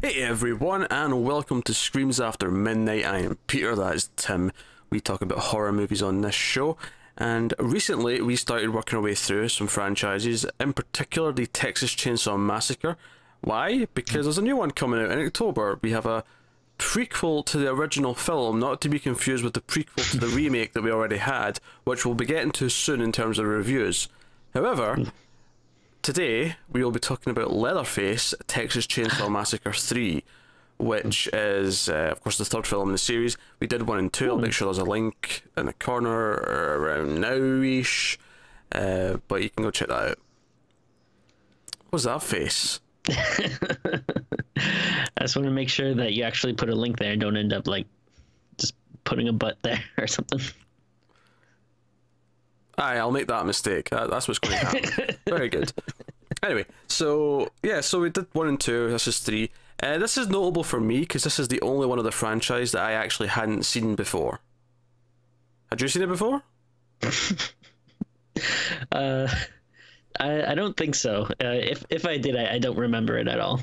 Hey everyone, and welcome to Screams After Midnight. I am Peter, that is Tim. We talk about horror movies on this show, and recently we started working our way through some franchises, in particular the Texas Chainsaw Massacre. Why? Because there's a new one coming out in October. We have a prequel to the original film, not to be confused with the prequel to the remake that we already had, which we'll be getting to soon in terms of reviews. However, today we will be talking about Leatherface, Texas Chainsaw Massacre 3, which is, of course, the third film in the series. We did 1 and 2. I'll make sure there's a link in the corner around now-ish, but you can go check that out. What's that face? I just want to make sure that you actually put a link there and don't end up like just putting a butt there or something. Aye, I'll make that mistake. That's what's going to happen. Very good. Anyway, so yeah, so we did 1 and 2. This is 3. This is notable for me because this is the only one of the franchise that I actually hadn't seen before. Had you seen it before? I don't think so. If I did, I don't remember it at all.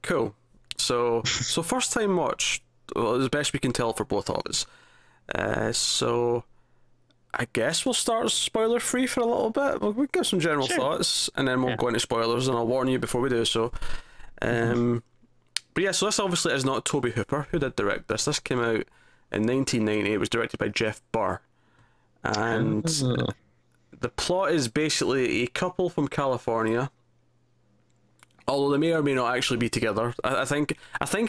Cool. So first time watch, well, as best we can tell for both of us. So I guess we'll start spoiler free for a little bit. We'll give some general thoughts, and then we'll go into spoilers, and I'll warn you before we do so. But yeah, so this obviously is not Tobe Hooper who did direct this. This came out in 1990. It was directed by Jeff Burr, and the plot is basically a couple from California. Although they may or may not actually be together. I think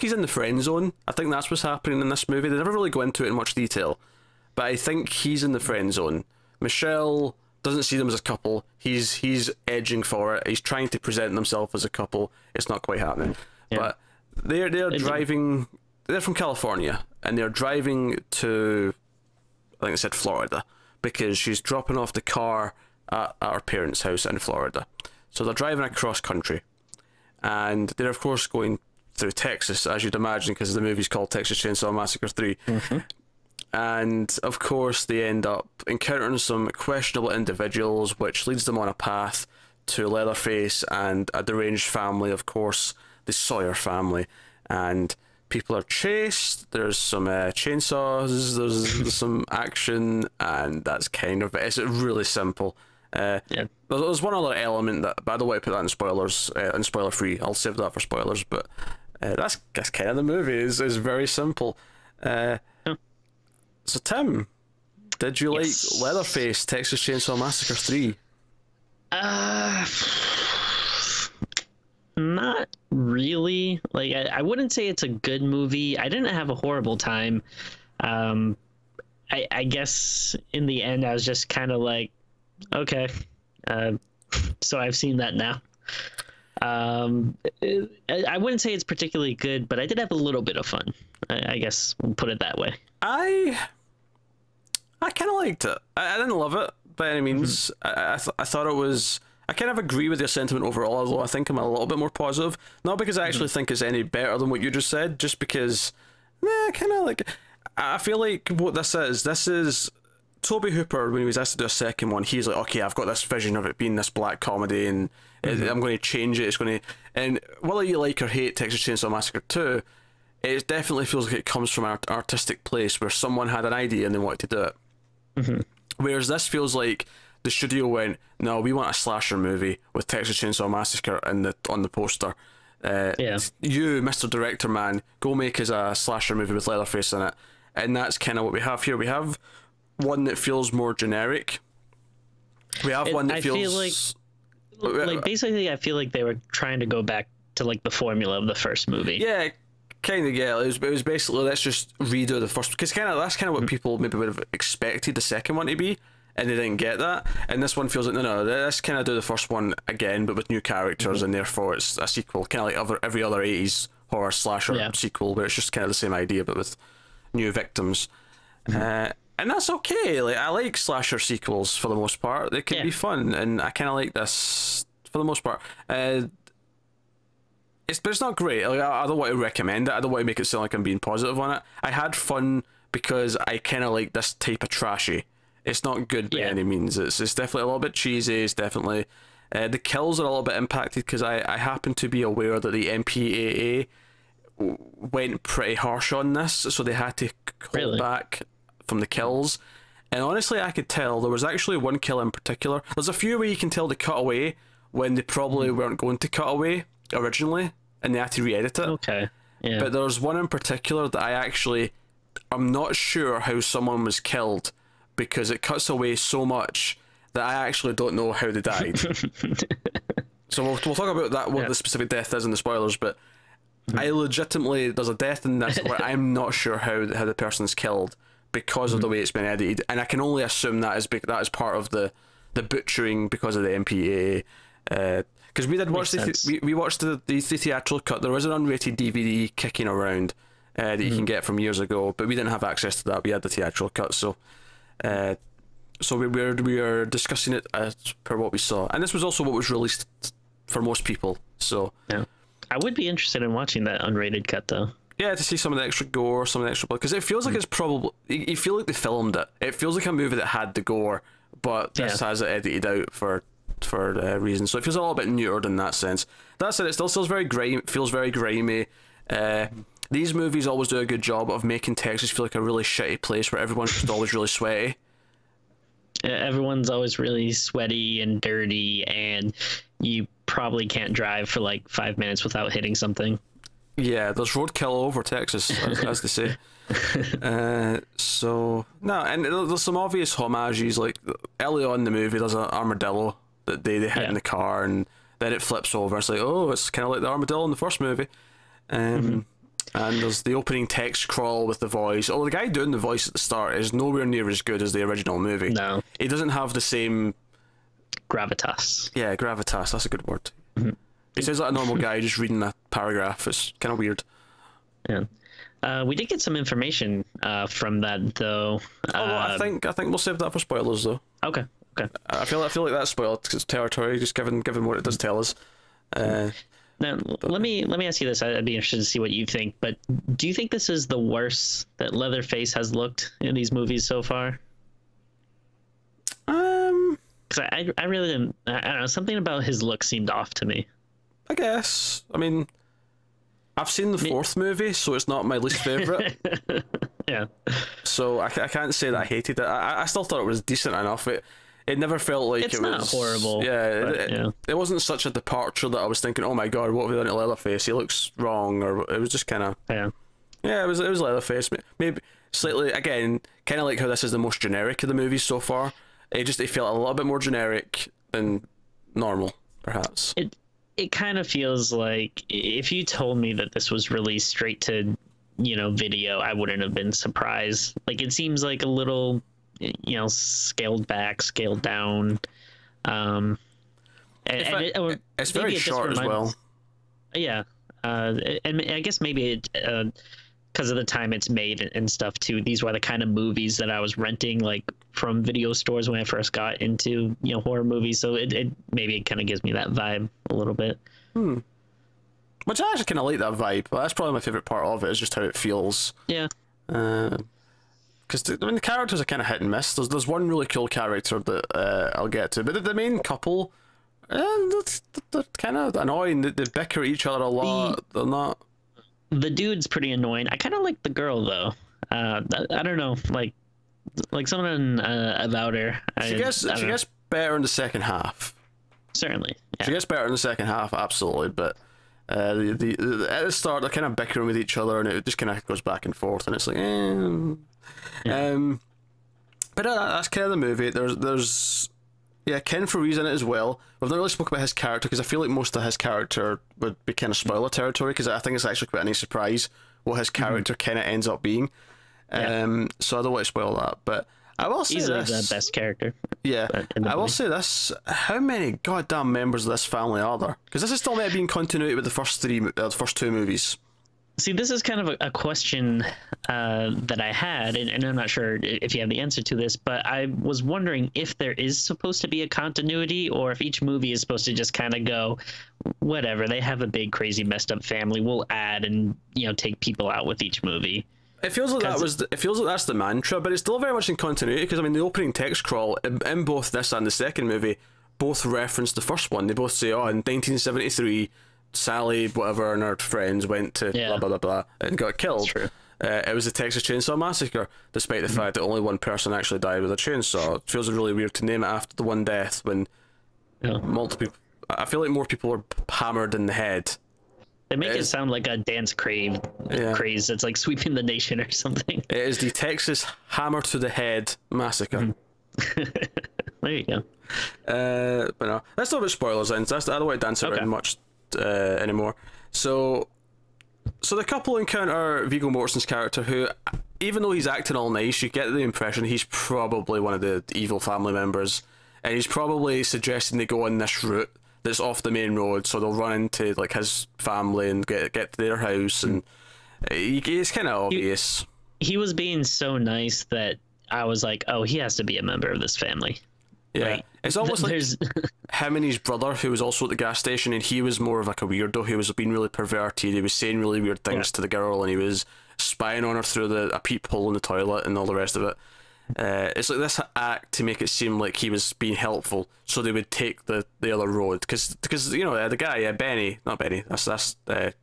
he's in the friend zone. I think that's what's happening in this movie. They never really go into it in much detail, but I think he's in the friend zone. Michelle doesn't see them as a couple. He's edging for it. He's trying to present himself as a couple. It's not quite happening. Yeah. But they're driving. They're from California, and they're driving to, I think I said Florida, because she's dropping off the car at her parents' house in Florida. So they're driving across country, and they're of course going through Texas, as you'd imagine, because the movie's called Texas Chainsaw Massacre 3. And of course they end up encountering some questionable individuals, which leads them on a path to Leatherface and a deranged family, of course, the Sawyer family. And people are chased, there's some chainsaws, there's some action, and that's kind of it. It's really simple. There's one other element that, but I don't want to put that in spoilers, in spoiler free. I'll save that for spoilers, but that's kind of the movie. Is very simple. So Tim, did you like Leatherface, Texas Chainsaw Massacre 3? Not really. Like I wouldn't say it's a good movie. I didn't have a horrible time. I guess in the end I was just kind of like, okay, so I've seen that now. I wouldn't say it's particularly good, but I did have a little bit of fun. I guess we'll put it that way. I kind of liked it. I didn't love it by any means. I thought it was. I kind of agree with your sentiment overall, although I think I'm a little bit more positive. Not because I actually think it's any better than what you just said, just because, kind of like, I feel like what this is Tobe Hooper, when he was asked to do a second one, he's like, okay, I've got this vision of it being this black comedy, and I'm going to change it. It's going to, and whether you like or hate Texas Chainsaw Massacre 2, it definitely feels like it comes from an artistic place where someone had an idea and they wanted to do it. Whereas this feels like the studio went, no, we want a slasher movie with Texas Chainsaw Massacre on the poster. You, Mr. Director Man, go make us a slasher movie with Leatherface in it. And that's kind of what we have here. We have one that feels more generic. We have one that feels... I feel like basically, I feel like they were trying to go back to like the formula of the first movie. Yeah, kind of. Yeah, it was basically, let's just redo the first, because that's kind of what people maybe would have expected the second one to be, and they didn't get that. And this one feels like, no, let's kind of do the first one again, but with new characters, and therefore it's a sequel, kind of like every other 80s horror slasher sequel, where it's just kind of the same idea but with new victims. And that's okay. Like, I like slasher sequels for the most part. They can be fun, and I kind of like this for the most part. But it's not great. Like, I don't want to recommend it. I don't want to make it sound like I'm being positive on it. I had fun because I kind of like this type of trashy. It's not good by any means. It's definitely a little bit cheesy. It's definitely the kills are a little bit impacted because I happen to be aware that the MPAA went pretty harsh on this, so they had to hold back from the kills. And honestly, I could tell there was actually one kill in particular. There's a few where you can tell they cut away when they probably weren't going to cut away originally, and they had to re-edit it. Okay. Yeah. But there's one in particular that I'm not sure how someone was killed, because it cuts away so much that I actually don't know how they died. So we'll talk about that, what the specific death is in the spoilers, but I legitimately, there's a death in this where I'm not sure how the person's killed because of the way it's been edited, and I can only assume that is part of the butchering because of the MPA. Because we did watch we watched the theatrical cut. There was an unrated DVD kicking around that you can get from years ago, but we didn't have access to that. We had the theatrical cut, so we are discussing it as per what we saw, and this was also what was released for most people. So yeah, I would be interested in watching that unrated cut though. Yeah, to see some of the extra gore, some of the extra blood, because it feels like it's probably, you feel like they filmed it. It feels like a movie that had the gore, but this has it edited out for reasons. So it feels a little bit neutered in that sense. That said, it still feels very grimy. These movies always do a good job of making Texas feel like a really shitty place where everyone's just always really sweaty. Everyone's always really sweaty and dirty, and you probably can't drive for like 5 minutes without hitting something. Yeah, there's roadkill all over Texas, as they say. So no, and there's some obvious homages. Like early on in the movie, there's an armadillo that they hit in the car, and then it flips over. It's like, oh, it's kind of like the armadillo in the first movie. And there's the opening text crawl with the voice. Oh, the guy doing the voice at the start is nowhere near as good as the original movie. No, he doesn't have the same gravitas. Yeah, gravitas. That's a good word. He sounds like a normal guy just reading a paragraph. It's kind of weird. Yeah. We did get some information from that though. I think we'll save that for spoilers though. Okay. Okay. I feel like that's spoiled territory, just given what it does tell us. Now, let me ask you this. I'd be interested to see what you think. But do you think this is the worst that Leatherface has looked in these movies so far? Because I really didn't. I don't know. Something about his look seemed off to me. I guess. I mean, I've seen the fourth movie, so it's not my least favorite. Yeah. So I can't say that I hated it. I still thought it was decent enough. It never felt like it was not horrible. Yeah, it wasn't such a departure that I was thinking, oh my god, what have we done to Leatherface? He looks wrong, or it was just kind of it was Leatherface. Maybe slightly, again, kind of like how this is the most generic of the movies so far. It felt a little bit more generic than normal, perhaps. It kind of feels like if you told me that this was released straight to, video, I wouldn't have been surprised. Like, it seems like a little, scaled back, scaled down. It's very short as well. Yeah. And I guess maybe because of the time it's made and stuff too. These were the kind of movies that I was renting, like from video stores when I first got into horror movies. So it maybe it kind of gives me that vibe a little bit. Which I actually kind of like that vibe. But that's probably my favorite part of it, is just how it feels. Yeah. Because the characters are kind of hit and miss. There's one really cool character that I'll get to, but the main couple, they're kind of annoying. They bicker at each other a lot. They're not. The dude's pretty annoying. I kind of like the girl though. I don't know, like something about her. She gets better in the second half. Certainly, yeah. She gets better in the second half, absolutely. But at the start, they're kind of bickering with each other, and it just kind of goes back and forth, and it's like, but that's kind of the movie. There's Ken Foree's in it as well. We've not really spoken about his character because I feel like most of his character would be kind of spoiler territory, because I think it's actually quite a nice surprise what his character kind of ends up being. So I don't want to spoil that, but I will say easily this. The best character. Yeah, I will say this. How many goddamn members of this family are there? Because this is still meant to be in continuity with the first two movies. See, this is kind of a question that I had, and I'm not sure if you have the answer to this, but I was wondering if there is supposed to be a continuity, or if each movie is supposed to just kind of go, whatever, they have a big, crazy, messed up family, we'll add and, take people out with each movie. It feels like it feels like that's the mantra, but it's still very much in continuity, because, I mean, the opening text crawl, in both this and the second movie, both reference the first one. They both say, in 1973... Sally, whatever, and her friends went to blah blah blah blah and got killed. It was the Texas Chainsaw Massacre, despite the fact that only one person actually died with a chainsaw. It feels really weird to name it after the one death when multiple. I feel like more people were hammered in the head. They make it sound like a dance craze that's like sweeping the nation or something. It is the Texas Hammer to the Head Massacre. There you go. But no, that's not about spoilers. I don't want to dance around much anymore. So the couple encounter Viggo Mortensen's character, who, even though he's acting all nice, you get the impression he's probably one of the evil family members, and he's probably suggesting they go on this route that's off the main road, so they'll run into like his family and get to their house, and it's kind of obvious. He was being so nice that I was like, oh, he has to be a member of this family. Yeah, right? It's almost like him and his brother, who was also at the gas station, and he was more of like a weirdo. He was being really perverted. He was saying really weird things to the girl, and he was spying on her through a peephole in the toilet and all the rest of it. It's like this act to make it seem like he was being helpful, so they would take the other road. Because you know, the guy, not Benny, that's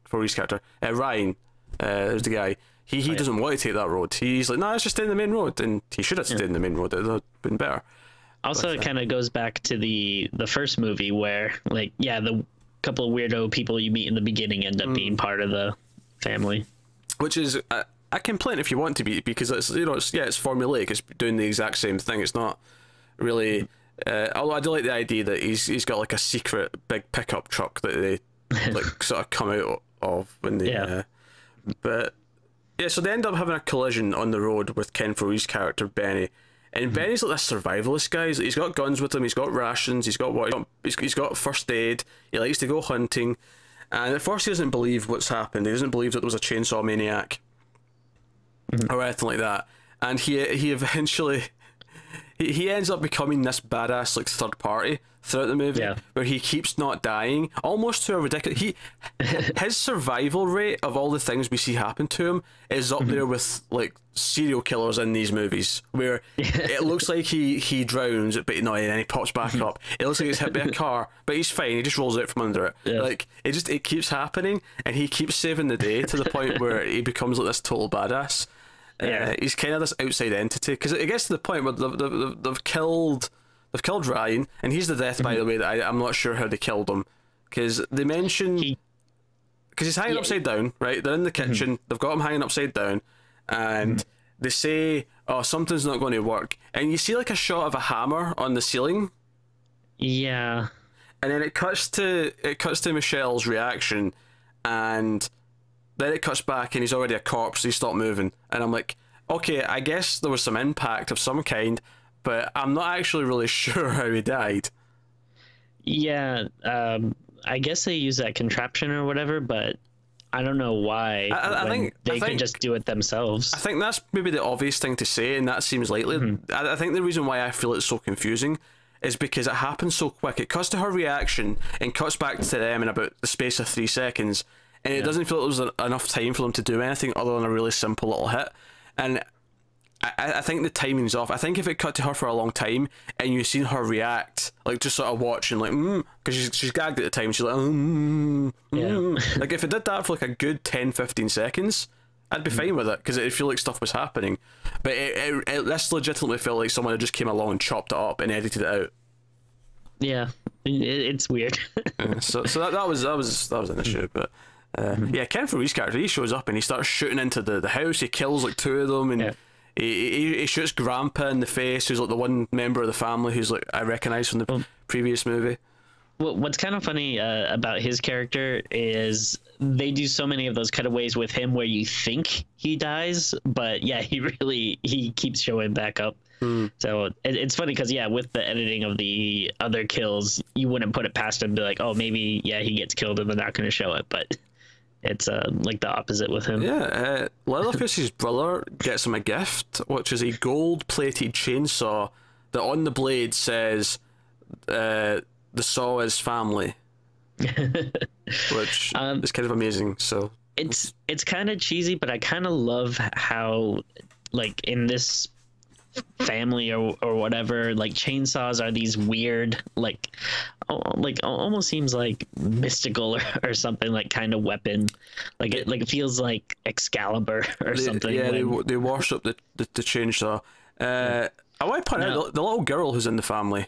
Corey's character, Ryan, there's the guy. He doesn't want to take that road. He's like, no, let's just stay in the main road, and he should have stayed in the main road. It would have been better. Also, it kind of goes back to the first movie where, like, the couple of weirdo people you meet in the beginning end up being part of the family. Which is a complaint if you want to be, because it's, you know, it's formulaic. It's doing the exact same thing. It's not really. Although I do like the idea that he's got like a secret big pickup truck that they like sort of come out of when they. But yeah, so they end up having a collision on the road with Ken Foree's character Benny. And Benny's like this survivalist guy. He's got guns with him. He's got rations. He's got first aid. He likes to go hunting. And at first he doesn't believe what's happened. He doesn't believe that there was a chainsaw maniac or anything like that. And he eventually he ends up becoming this badass like third party throughout the movie, where he keeps not dying, almost to a ridiculous. His survival rate of all the things we see happen to him is up there with like serial killers in these movies, where it looks like he drowns, but no, and then he pops back up. It looks like he's hit by a car, but he's fine. He just rolls out from under it. Like it keeps happening, and he keeps saving the day to the point where he becomes like this total badass. He's kind of this outside entity, because it gets to the point where they've killed Ryan, and he's the death, by the way, that I'm not sure how they killed him, because they mention, because he's hanging upside down, right? They're in the kitchen, they've got him hanging upside down, and they say, oh, something's not going to work, and you see like a shot of a hammer on the ceiling, and then it cuts to Michelle's reaction, and then it cuts back and he's already a corpse. He stopped moving, and I'm like, okay, I guess there was some impact of some kind, but I'm not actually really sure how he died. I guess they use that contraption or whatever, but I don't know why. I think they can just do it themselves. I think that's maybe the obvious thing to say, and that seems likely. I think the reason why I feel it's so confusing is because it happens so quick. It cuts to her reaction and cuts back to them in about the space of 3 seconds. And it doesn't feel like there was enough time for them to do anything other than a really simple little hit. And I think the timing's off. I think if it cut to her for a long time and you've seen her react, like just sort of watching, like, because she's gagged at the time, she's like, like if it did that for like a good 10-15 seconds, I'd be fine with it, because it'd feel like stuff was happening. But this legitimately felt like someone had just came along and chopped it up and edited it out. Yeah, it's weird. So that was an issue, but. Ken Foree's character, he shows up and he starts shooting into the house. He kills like 2 of them, and he shoots Grandpa in the face, who's like the one member of the family who's like I recognize from the previous movie. Well, what's kind of funny about his character is they do so many of those cutaways with him where you think he dies, but he keeps showing back up. So it's funny because with the editing of the other kills, you wouldn't put it past him to be like, oh, maybe he gets killed and they're not going to show it, but it's like the opposite with him. Leatherface's brother gets him a gift, which is a gold-plated chainsaw that on the blade says the saw is family, which is kind of amazing. So it's kind of cheesy, but I kind of love how, like, in this family or whatever. Like chainsaws are these weird, like almost seems like mystical or something, like kind of weapon. Like it feels like Excalibur or something. Yeah, they worship the chainsaw. I want to point out the little girl who's in the family.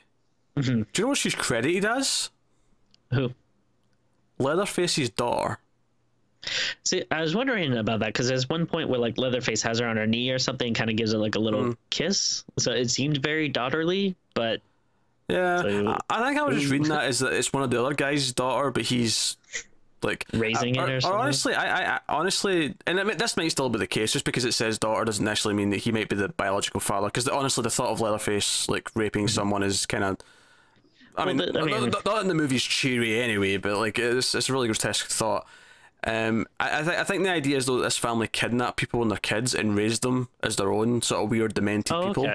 Do you know what she's credited as? Who? Leatherface's daughter. See, I was wondering about that because there's one point where like Leatherface has her on her knee or something, kind of gives her like a little kiss. So it seemed very daughterly, but yeah, so, I think I was just reading that as that it's one of the other guy's daughter, but he's like raising it or something. Or honestly, I honestly, and I mean, this might still be the case. Just because it says daughter doesn't necessarily mean that he might be the biological father. Because honestly, the thought of Leatherface like raping someone is kind of. I mean, not in the movie's cheery anyway, but like it's a really grotesque thought. I think the idea is though that this family kidnapped people and their kids and raised them as their own sort of weird demented people.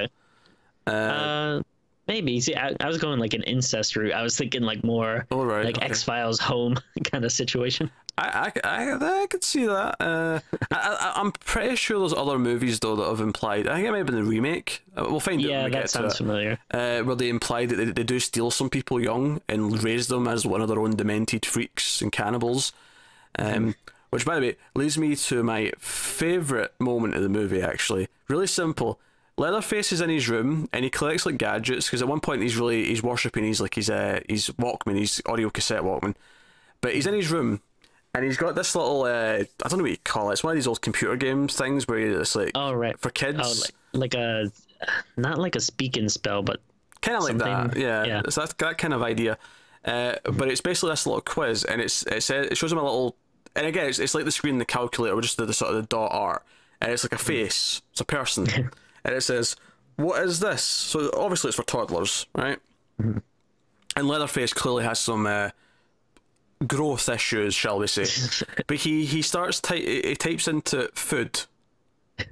Okay. Maybe. See, I was going like an incest route. I was thinking like more X-Files home kind of situation. I could see that. I'm pretty sure there's other movies though that have implied. I think it might have been the remake. We'll find out when we get to it. Yeah, that sounds familiar. Where they implied that they do steal some people young and raise them as one of their own demented freaks and cannibals. Which, by the way, leads me to my favourite moment of the movie. Actually, really simple. Leatherface is in his room and he collects like gadgets because at one point he's worshipping his Walkman, his audio cassette Walkman. But he's in his room and he's got this little I don't know what you call it. It's one of these old computer games things where it's like for kids, like a not like a speak and spell, but kind of like that. Yeah. It's that kind of idea. But it's basically this little quiz, and it shows him a little, and again it's like the screen in the calculator, or just the sort of the dot art, and it's like a face, it's a person, and it says, "What is this?" So obviously it's for toddlers, right? And Leatherface clearly has some growth issues, shall we say? But he starts he types into food,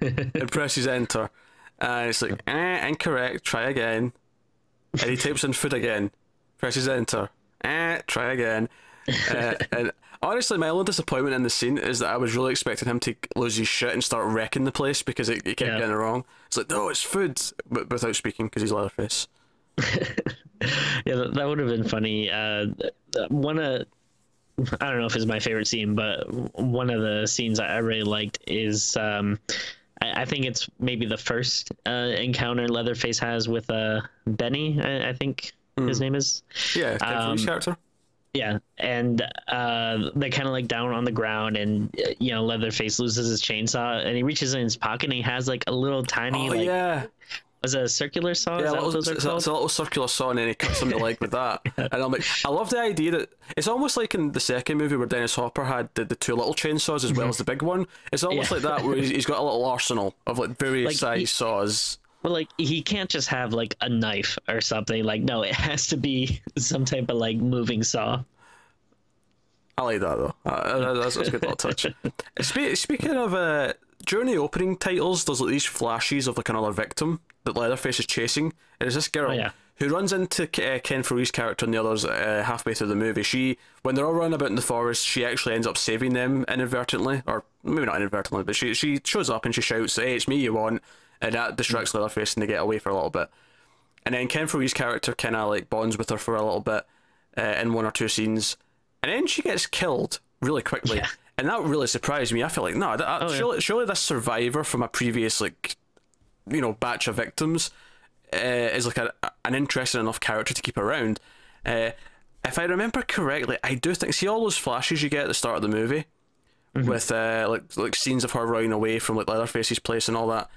and presses enter, and it's like incorrect. Try again, and he types in food again, presses enter. Try again. And honestly, my only disappointment in the scene is that I was really expecting him to lose his shit and start wrecking the place because he kept getting it wrong. It's like, no, it's food, but without speaking because he's Leatherface. Yeah, that would have been funny. I don't know if it's my favorite scene, but one of the scenes I really liked is I think it's maybe the first encounter Leatherface has with Benny, I think his name is. Yeah, Ken character. Yeah, and they're kind of like down on the ground, and Leatherface loses his chainsaw, and he reaches in his pocket, and he has like a little tiny was it a circular saw? Yeah, it's a little circular saw, and then he cuts him the leg with that. And I'm like, I love the idea that it's almost like in the second movie where Dennis Hopper had the two little chainsaws as well as the big one. It's almost like that where he's got a little arsenal of like various size saws. Well, like he can't just have like a knife or something. Like, no, it has to be some type of like moving saw. I like that though. That's a good little touch. Speaking of, during the opening titles, there's like these flashes of like another victim that Leatherface is chasing. And there's this girl who runs into Ken Foree's character and the others halfway through the movie. When they're all running about in the forest, she actually ends up saving them inadvertently, or maybe not inadvertently, but she shows up and she shouts, "Hey, it's me you want," and that distracts Leatherface and they get away for a little bit. And then Ken Foree's character kind of like bonds with her for a little bit in one or two scenes, and then she gets killed really quickly. Yeah. And that really surprised me. I feel like, no, surely this survivor from a previous batch of victims is like an interesting enough character to keep around. If I remember correctly, I do think, see all those flashes you get at the start of the movie with like scenes of her running away from like Leatherface's place and all that.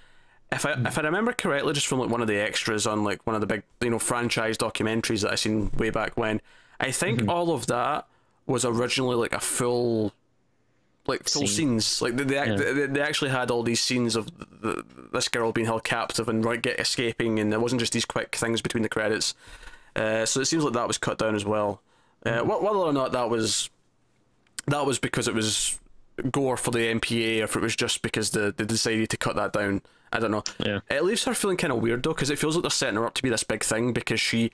If I remember correctly, just from like one of the extras on like one of the big franchise documentaries that I seen way back when, I think all of that was originally like a full scenes. Like they actually had all these scenes of this girl being held captive and escaping, and there wasn't just these quick things between the credits. So it seems like that was cut down as well. Whether or not that was because it was gore for the MPA, or if it was just because they decided to cut that down, I don't know. Yeah. It leaves her feeling kind of weird though, because it feels like they're setting her up to be this big thing because she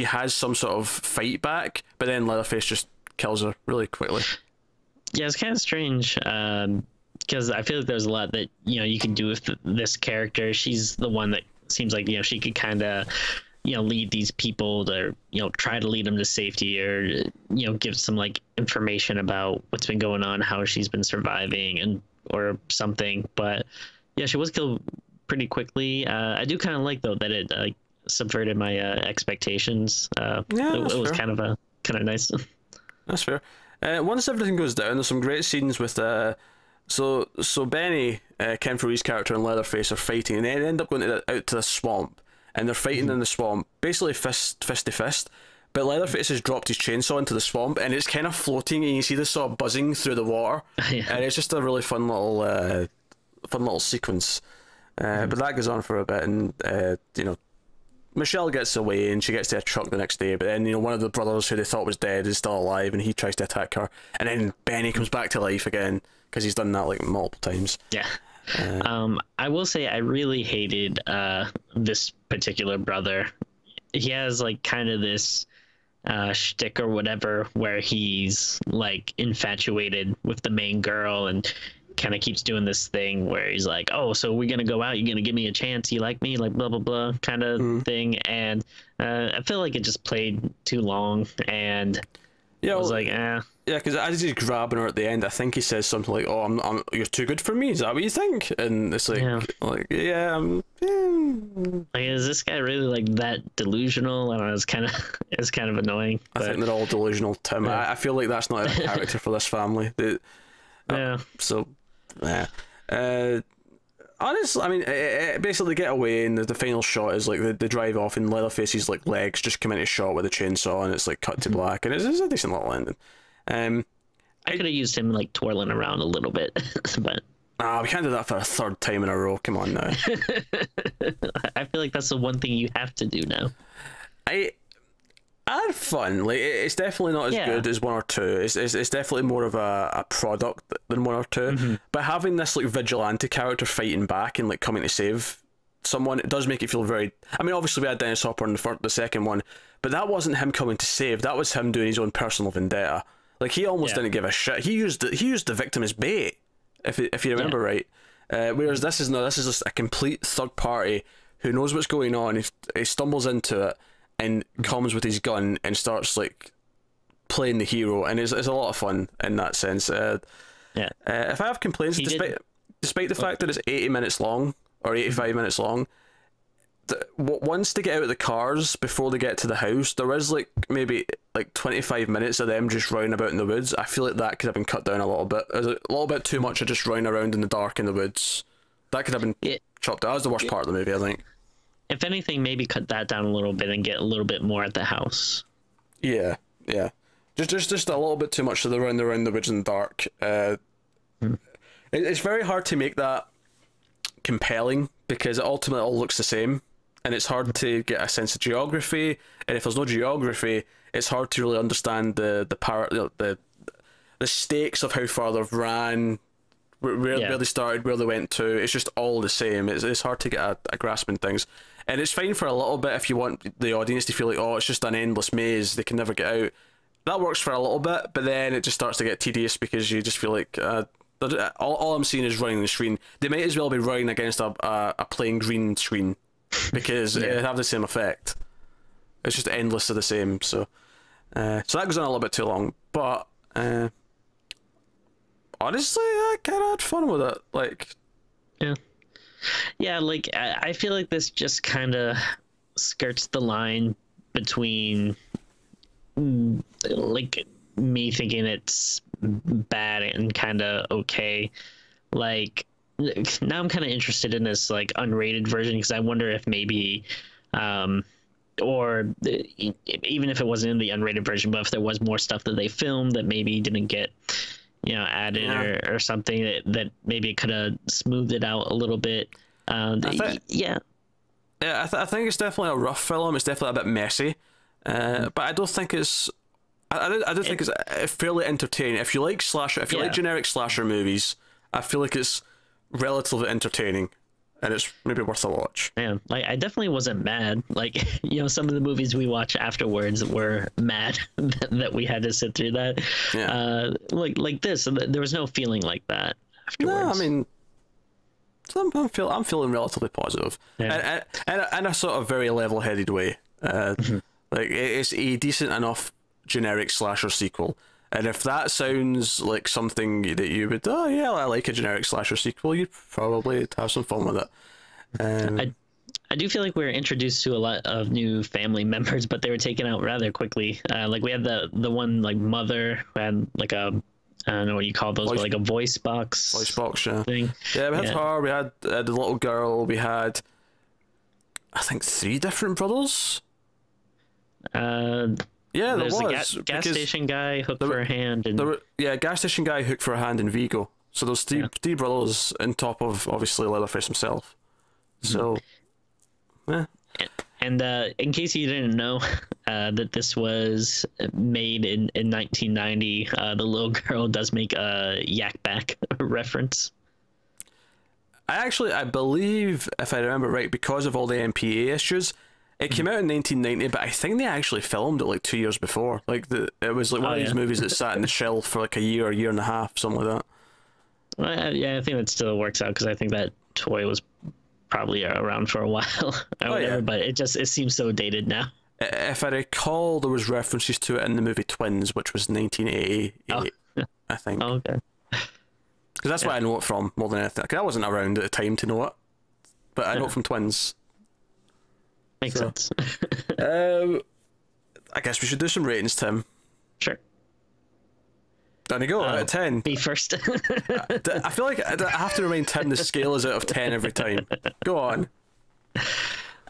has some sort of fight back, but then Leatherface just kills her really quickly. Yeah, it's kind of strange because I feel like there's a lot that you can do with this character. She's the one that seems like, you know, she could kind of, you know, lead these people to, you know, try to lead them to safety, or, you know, give some like information about what's been going on, how she's been surviving, and or something. But yeah, she was killed pretty quickly. I do kind of like, though, that it subverted my expectations. Yeah, it was fair. kind of nice. That's fair. Once everything goes down, there's some great scenes with so Benny, Ken Foree's character, and Leatherface are fighting, and they end up going out to the swamp, and they're fighting in the swamp, basically fist to fist. But Leatherface has dropped his chainsaw into the swamp, and it's kind of floating, and you see the saw buzzing through the water, and it's just a really fun little sequence. But that goes on for a bit, and you know, Michelle gets away, and she gets to a truck the next day. But then, you know, one of the brothers who they thought was dead is still alive, and he tries to attack her, and then Benny comes back to life again because he's done that like multiple times. Yeah. I will say I really hated this particular brother. He has like kind of this shtick or whatever where he's like infatuated with the main girl, and kind of keeps doing this thing where he's like, oh, so we're gonna go out, you're gonna give me a chance, you like me, like blah blah blah kind of thing. And I feel like it just played too long, and Yeah, I was well, like, yeah, because as he's grabbing her at the end, I think he says something like, "Oh, you're too good for me." Is that what you think? And it's like, like, is this guy really like that delusional? I don't know. It's kind of annoying. I think they're all delusional, Tim. Yeah. I feel like that's not a character for this family. Yeah. So, yeah. Honestly, I mean, basically they get away, and the final shot is like they drive off, and Leatherface's like legs just come into shot with a chainsaw, and it's like cut to black, and it's a decent little ending. I could have used him like twirling around a little bit, but we can't do that for a third time in a row. Come on now. I feel like that's the one thing you have to do now. I had fun. Like, it's definitely not as good as 1 or 2. It's definitely more of a product than 1 or 2. But having this like vigilante character fighting back and like coming to save someone, it does make it feel very. I mean, obviously we had Dennis Hopper in the second one, but that wasn't him coming to save. That was him doing his own personal vendetta. Like, he almost didn't give a shit. He used the victim as bait, if you remember right. Whereas this is just a complete third party who knows what's going on. He stumbles into it and comes with his gun and starts like playing the hero, and it's a lot of fun in that sense. If I have complaints, despite the fact that it's 80 minutes long or 85 minutes long, once they get out of the cars before they get to the house, there is like maybe like 25 minutes of them just running about in the woods. I feel like that could have been cut down a little bit. There's a little bit too much of just running around in the dark in the woods. That could have been chopped out. That was the worst part of the movie, I think. If anything, maybe cut that down a little bit and get a little bit more at the house. Yeah. Just a little bit too much of the running around the woods in the dark. It's very hard to make that compelling because it ultimately all looks the same, and it's hard to get a sense of geography. And if there's no geography, it's hard to really understand the stakes of how far they've ran, where they started, where they went to. It's just all the same. It's hard to get a grasp in things. And it's fine for a little bit if you want the audience to feel like, oh, it's just an endless maze, they can never get out. That works for a little bit, but then it just starts to get tedious because you just feel like all I'm seeing is running the screen. They might as well be running against a plain green screen because it'd have the same effect. It's just endless of the same. So that goes on a little bit too long, but honestly, I kind of had fun with it. Like, yeah, like I feel like this just kind of skirts the line between like me thinking it's bad and kind of okay. Like, now I'm kind of interested in this like unrated version because I wonder if maybe or even if it wasn't in the unrated version, but if there was more stuff that they filmed that maybe didn't get added or something that maybe it could have smoothed it out a little bit. I think it's definitely a rough film. It's definitely a bit messy, but I don't think it's. I don't think it's fairly entertaining. If you like slasher, if you like generic slasher movies, I feel like it's relatively entertaining, and it's maybe worth a watch. Man, like I definitely wasn't mad. Like some of the movies we watch afterwards were mad that we had to sit through that. Yeah. Like this, there was no feeling like that afterwards. No, I mean, So I'm feeling relatively positive, Yeah. and in a sort of very level-headed way. Like it's a decent enough generic slasher sequel, and if that sounds like something that you would, oh yeah, I like a generic slasher sequel, you'd probably have some fun with it. I do feel like we were introduced to a lot of new family members, but they were taken out rather quickly. Like we had the one like mother who had like a, I don't know what you call those, but like a voice box. Voice box, yeah. Thing. Yeah, we had her. We had the little girl. We had, I think, 3 different brothers. Yeah, there there's was a gas station guy, hook for a hand, and gas station guy, hook for a hand, and Vigo. So there's three brothers on top of obviously Leatherface himself. So, yeah. And in case you didn't know that this was made in 1990, the little girl does make a Yak Back reference. I believe, if I remember right, because of all the MPA issues, it came out in 1990, but I think they actually filmed it like 2 years before. Like it was like one of these movies that sat in the shelf for like a year and a half, something like that. Well, yeah, I think that still works out because I think that toy was probably around for a while or whatever, but it seems so dated now. If I recall, there was references to it in the movie Twins, which was 1988, I think. Oh, okay. Because that's where I know it from more than anything. Because I wasn't around at the time to know it, but I know it from Twins. Makes sense. I guess we should do some ratings, Tim. Sure. Down you go, out of 10. Me first. I feel like I have to remind Tim the scale is out of 10 every time. Go on.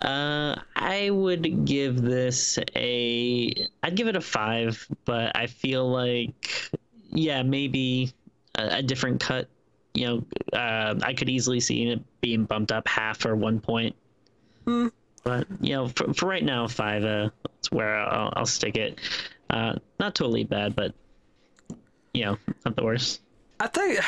I would give this I'd give it a 5, but I feel like, yeah, maybe a different cut. You know, I could easily see it being bumped up half or 1 point. But, you know, for right now, 5, that's where I'll stick it. Not totally bad, but, you know, not the worst. I think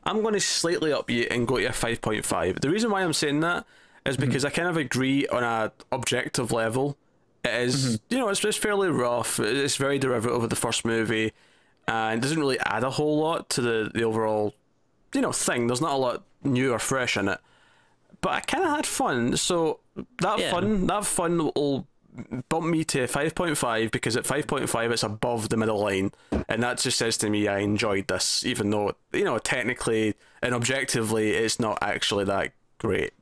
I'm going to slightly up you and go to a 5.5. The reason why I'm saying that is because I kind of agree on a objective level. It is, you know, it's fairly rough. It's very derivative of the first movie, and it doesn't really add a whole lot to the overall, you know, thing. There's not a lot new or fresh in it. But I kind of had fun, so that fun will bump me to 5.5, because at 5.5 it's above the middle line, and that just says to me I enjoyed this, even though, you know, technically and objectively it's not actually that great.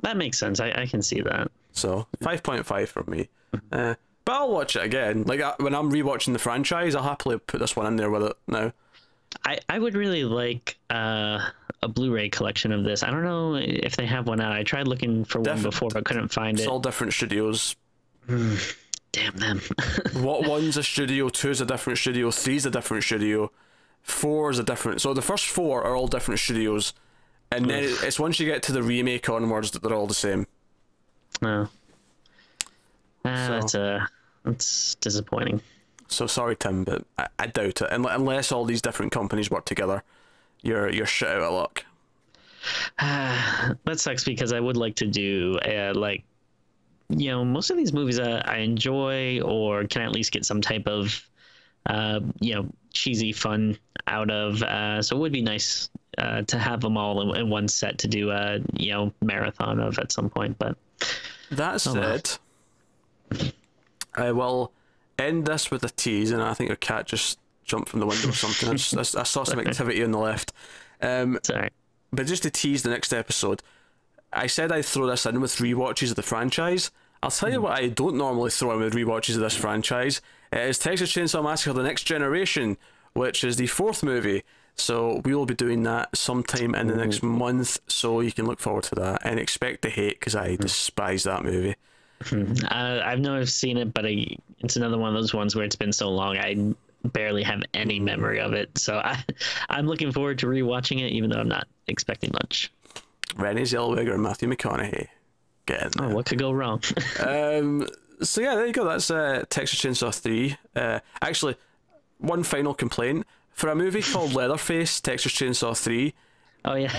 That makes sense. I can see that. So 5.5 for me. But I'll watch it again. Like when I'm rewatching the franchise, I'll happily put this one in there with it now. I would really like a Blu-ray collection of this. I don't know if they have one out. I tried looking for one before, but couldn't find it. It's all different studios. Damn them. What one's a studio, 2's a different studio, 3's a different studio, 4's a different. So the first 4 are all different studios, and then it's once you get to the remake onwards that they're all the same. No. That's disappointing. So sorry, Tim, but I doubt it. Unless all these different companies work together, you're shit out of luck. That sucks, because I would like to do like, you know, most of these movies I enjoy, or can at least get some type of you know, cheesy fun out of. So it would be nice to have them all in one set to do a, you know, marathon of at some point. But that said, I will end this with a tease, and I think your cat just jumped from the window or something. I saw some activity on the left. Sorry. But just to tease the next episode, I said I'd throw this in with rewatches of the franchise. I'll tell you what I don't normally throw in with rewatches of this franchise. It is Texas Chainsaw Massacre: The Next Generation, which is the 4th movie. So we will be doing that sometime in the next month, so you can look forward to that and expect to hate, because I despise that movie. I've never seen it, but it's another one of those ones where it's been so long I barely have any memory of it. So I'm looking forward to rewatching it, even though I'm not expecting much. Renée Zellweger and Matthew McConaughey. Get in there. Oh, what could go wrong? So yeah, there you go. That's Texas Chainsaw 3. Actually, one final complaint. For a movie called Leatherface, Texas Chainsaw 3, oh yeah,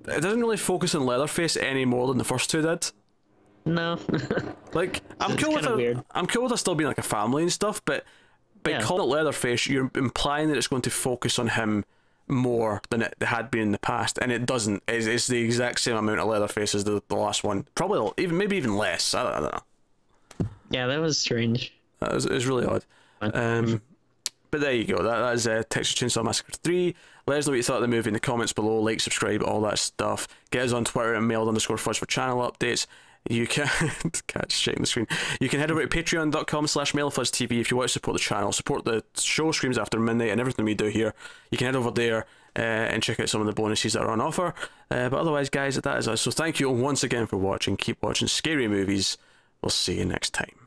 it doesn't really focus on Leatherface any more than the first 2 did. No. Like, I'm cool with it still being like a family and stuff, but by calling it Leatherface, you're implying that it's going to focus on him more than it had been in the past, and it doesn't. It's the exact same amount of Leatherface as the last one. Probably maybe even less. I don't know. Yeah, that was strange. It was really odd. But there you go. That is Texas Chainsaw Massacre 3. Let us know what you thought of the movie in the comments below. Like, subscribe, all that stuff. Get us on Twitter at mailed_fuzz for channel updates. You can catch shaking the screen. You can head over to patreon.com/mailfuzztv if you want to support the channel, support the show Screams After Midnight and everything we do here. You can head over there and check out some of the bonuses that are on offer. But otherwise, guys, that is us. So thank you all once again for watching. Keep watching scary movies. We'll see you next time.